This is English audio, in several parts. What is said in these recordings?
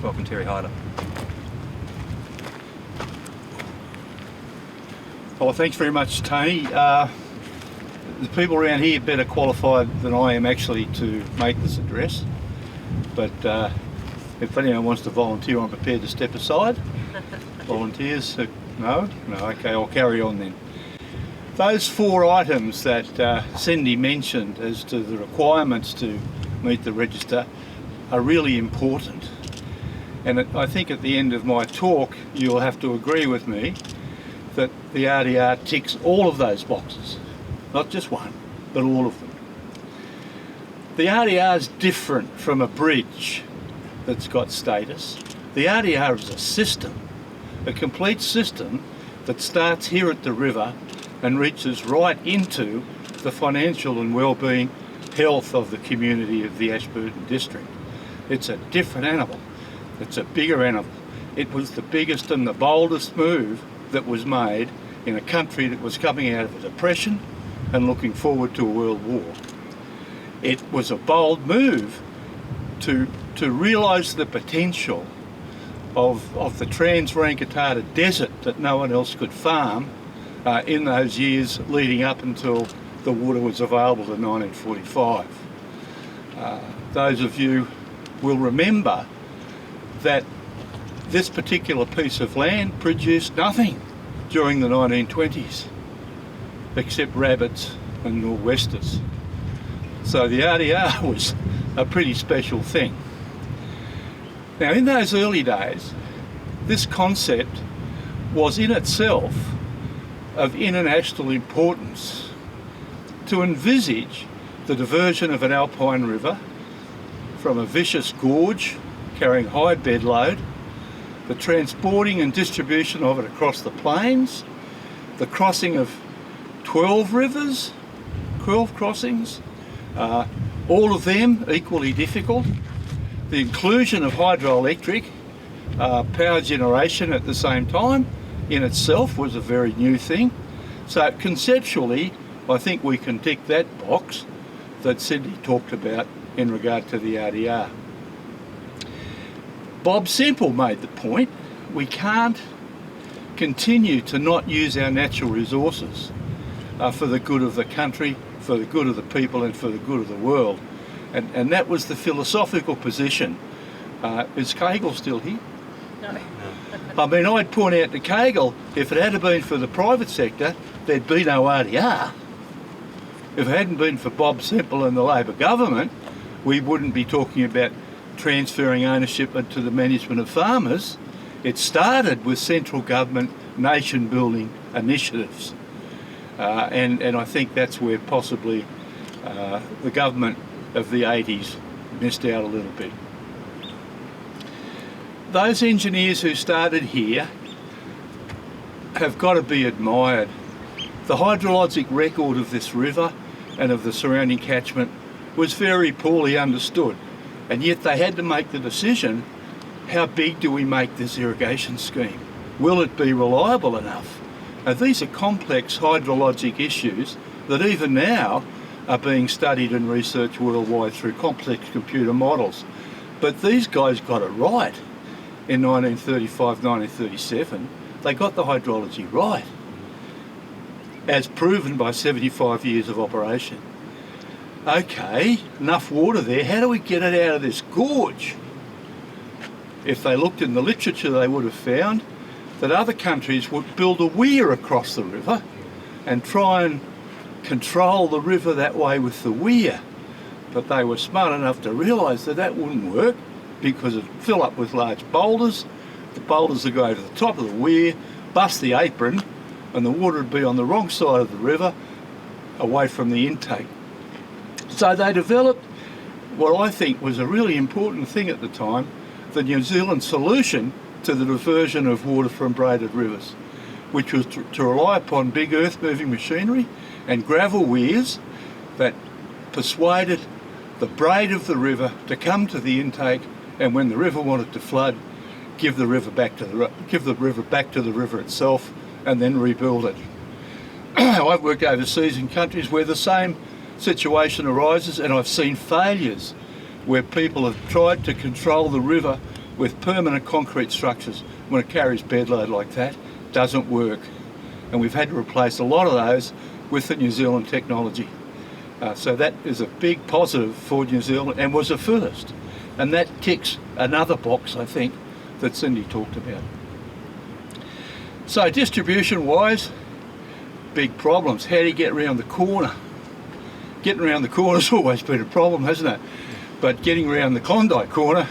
Welcome, Terry Heiler. Well, thanks very much, Tony. The people around here are better qualified than I am actually to make this address, but if anyone wants to volunteer, I'm prepared to step aside. Volunteers? No? No, okay, I'll carry on then. Those 4 items that Cindy mentioned as to the requirements to meet the register are really important. And I think at the end of my talk, you'll have to agree with me that the RDR ticks all of those boxes. Not just one, but all of them. The RDR is different from a bridge that's got status. The RDR is a system, a complete system that starts here at the river and reaches right into the financial and well-being health of the community of the Ashburton district. It's a different animal. It's a bigger animal. It was the biggest and the boldest move that was made in a country that was coming out of a depression and looking forward to a world war. It was a bold move to realise the potential of the Trans-Rangitata desert that no one else could farm in those years leading up until the water was available in 1945. Those of you will remember that this particular piece of land produced nothing during the 1920s except rabbits and nor'westers. So the RDR was a pretty special thing. Now, in those early days, this concept was in itself of international importance. To envisage the diversion of an alpine river from a vicious gorge carrying high bed load, the transporting and distribution of it across the plains, the crossing of 12 rivers, 12 crossings, all of them equally difficult. The inclusion of hydroelectric power generation at the same time in itself was a very new thing. So conceptually, I think we can tick that box that Cindy talked about in regard to the RDR. Bob Semple made the point, we can't continue to not use our natural resources for the good of the country, for the good of the people and for the good of the world. And that was the philosophical position. Is Kegel still here? No. I mean, I'd point out to Kegel, if it had been for the private sector, there'd be no RDR. If it hadn't been for Bob Semple and the Labor government, we wouldn't be talking about transferring ownership to the management of farmers. It started with central government nation building initiatives. And I think that's where possibly the government of the 80s missed out a little bit. Those engineers who started here have got to be admired. The hydrologic record of this river and of the surrounding catchment was very poorly understood, and yet they had to make the decision, how big do we make this irrigation scheme? Will it be reliable enough? Now, these are complex hydrologic issues that even now are being studied and researched worldwide through complex computer models. But these guys got it right in 1935, 1937. They got the hydrology right, as proven by 75 years of operation. Okay, enough water there, how do we get it out of this gorge? If they looked in the literature, they would have found that other countries would build a weir across the river and try and control the river that way with the weir. But they were smart enough to realise that that wouldn't work because it'd fill up with large boulders. The boulders would go over the top of the weir, bust the apron, and the water would be on the wrong side of the river, away from the intake. So they developed what I think was a really important thing at the time, the New Zealand solution to the diversion of water from braided rivers, which was to rely upon big earth-moving machinery and gravel weirs that persuaded the braid of the river to come to the intake, and when the river wanted to flood, give the river back to the river itself, and then rebuild it. I've worked overseas in countries where the same situation arises, and I've seen failures where people have tried to control the river with permanent concrete structures when it carries bed load like that doesn't work. And we've had to replace a lot of those with the New Zealand technology. So that is a big positive for New Zealand and was a first. And that ticks another box, I think, that Cindy talked about. So distribution-wise, big problems. How do you get around the corner? Getting around the corner's always been a problem, hasn't it? But getting around the Klondike corner,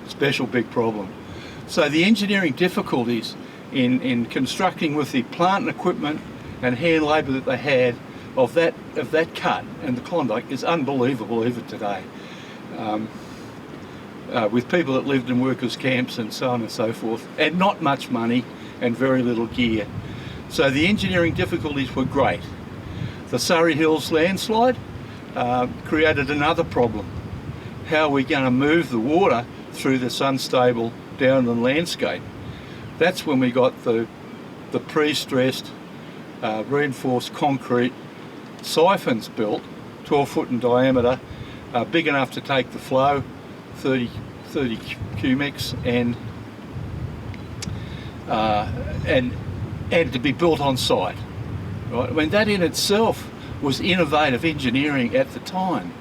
special big problem. So the engineering difficulties in constructing with the plant and equipment and hand labour that they had of that cut and the Klondike is unbelievable even today. With people that lived in workers' camps and so on and so forth, and not much money and very little gear. So the engineering difficulties were great. The Surrey Hills landslide created another problem. How are we going to move the water through this unstable downland landscape? That's when we got the pre-stressed reinforced concrete siphons built, 12 foot in diameter, big enough to take the flow, 30 cubics, and to be built on site. Right? I mean, that in itself was innovative engineering at the time,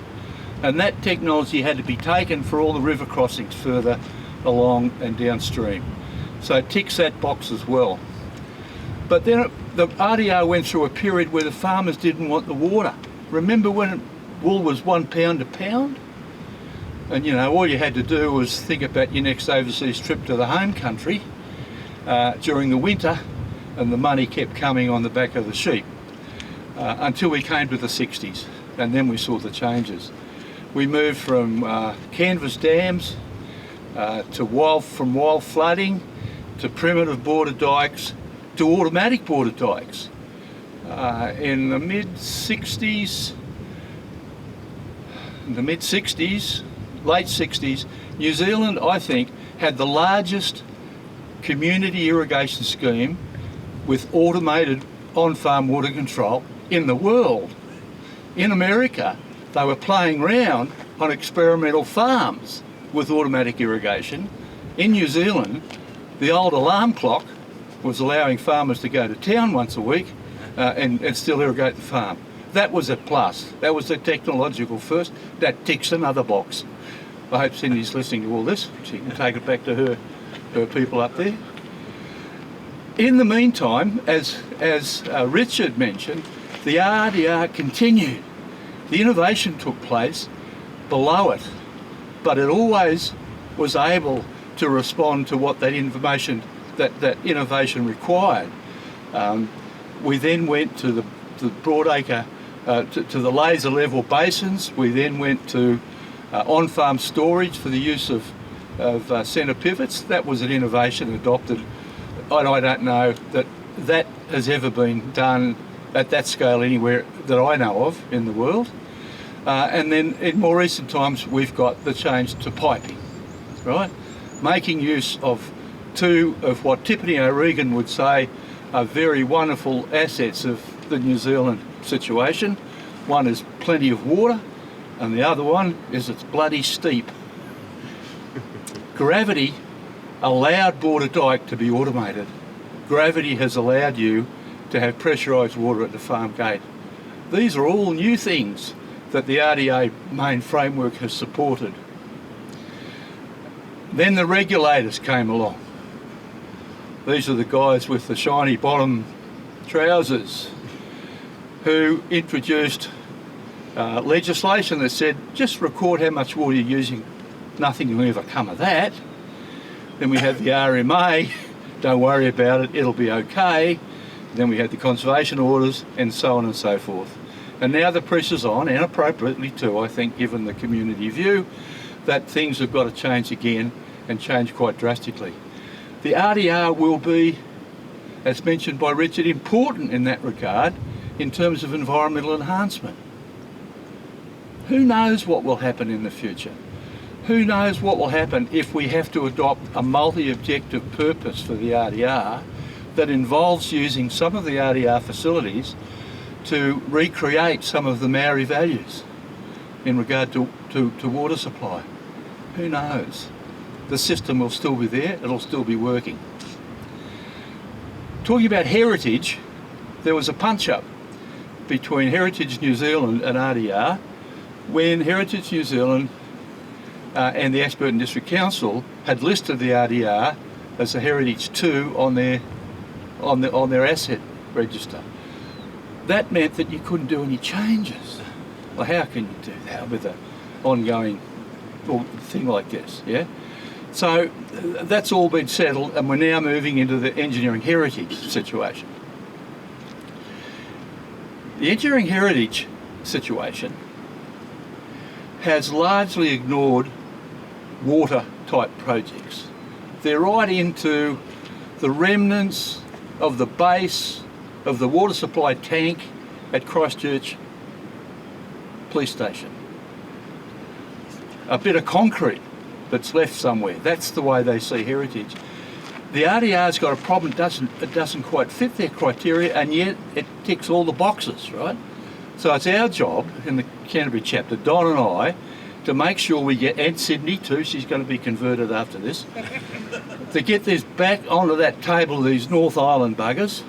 and that technology had to be taken for all the river crossings further along and downstream. So it ticks that box as well. But then the RDR went through a period where the farmers didn't want the water. Remember when wool was £1 a pound? And you know, all you had to do was think about your next overseas trip to the home country during the winter, and the money kept coming on the back of the sheep until we came to the 60s, and then we saw the changes. We moved from canvas dams from wild flooding to primitive border dikes to automatic border dikes. In the mid-60s, late 60s, New Zealand, I think, had the largest community irrigation scheme with automated on-farm water control in the world. In America, they were playing around on experimental farms with automatic irrigation. In New Zealand, the old alarm clock was allowing farmers to go to town once a week and still irrigate the farm. That was a plus. That was a technological first. That ticks another box. I hope Cindy's listening to all this. She can take it back to her people up there. In the meantime, as Richard mentioned, the RDR continued. The innovation took place below it, but it always was able to respond to what that innovation required. We then went to the broadacre, to the laser level basins. We then went to on-farm storage for the use of centre pivots. That was an innovation adopted, and I don't know that has ever been done at that scale anywhere that I know of in the world. And then in more recent times we've got the change to piping, right? Making use of two of what Tiffany O'Regan would say are very wonderful assets of the New Zealand situation. One is plenty of water, and the other one is it's bloody steep. Gravity allowed border dike to be automated. Gravity has allowed you to have pressurised water at the farm gate. These are all new things that the RDA main framework has supported. Then the regulators came along. These are the guys with the shiny bottom trousers who introduced legislation that said just record how much water you're using, nothing will ever come of that. Then we had the RMA, don't worry about it, it'll be okay. Then we had the conservation orders and so on and so forth. And now the pressure's on, and appropriately too, I think, given the community view, that things have got to change again and change quite drastically. The RDR will be, as mentioned by Richard, important in that regard in terms of environmental enhancement. Who knows what will happen in the future? Who knows what will happen if we have to adopt a multi-objective purpose for the RDR that involves using some of the RDR facilities to recreate some of the Maori values in regard to water supply. Who knows? the system will still be there, it'll still be working. Talking about heritage, there was a punch-up between Heritage New Zealand and RDR when Heritage New Zealand and the Ashburton District Council had listed the RDR as a Heritage 2 on their asset register. That meant that you couldn't do any changes. Well, how can you do that with an ongoing thing like this? Yeah. So that's all been settled, and we're now moving into the engineering heritage situation. The engineering heritage situation has largely ignored water type projects. They're right into the remnants of the base of the water supply tank at Christchurch Police Station. A bit of concrete that's left somewhere. That's the way they see heritage. The RDR's got a problem, it doesn't quite fit their criteria, and yet it ticks all the boxes, right? So it's our job in the Canterbury chapter, Don and I, to make sure we get, and Sydney too, she's going to be converted after this, to get this back onto that table of these North Island buggers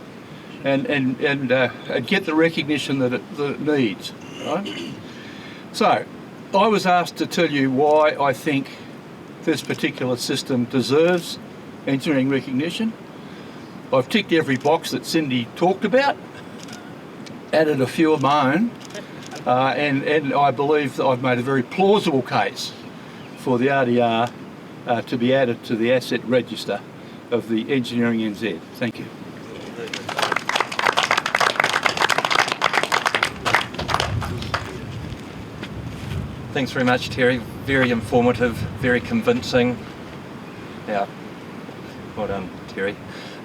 and get the recognition that it needs, right? So I was asked to tell you why I think this particular system deserves engineering recognition. I've ticked every box that Cindy talked about, added a few of my own, and I believe that I've made a very plausible case for the RDR to be added to the asset register of the Engineering NZ. Thank you. Thanks very much, Terry. Very informative, very convincing. Yeah, well done, Terry.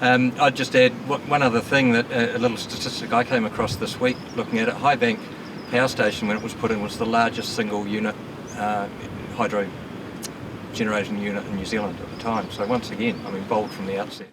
I'd just add one other thing, that a little statistic I came across this week looking at it. Highbank Power Station, when it was put in, was the largest single unit hydro generating unit in New Zealand at the time. So once again, I mean, bold from the outset.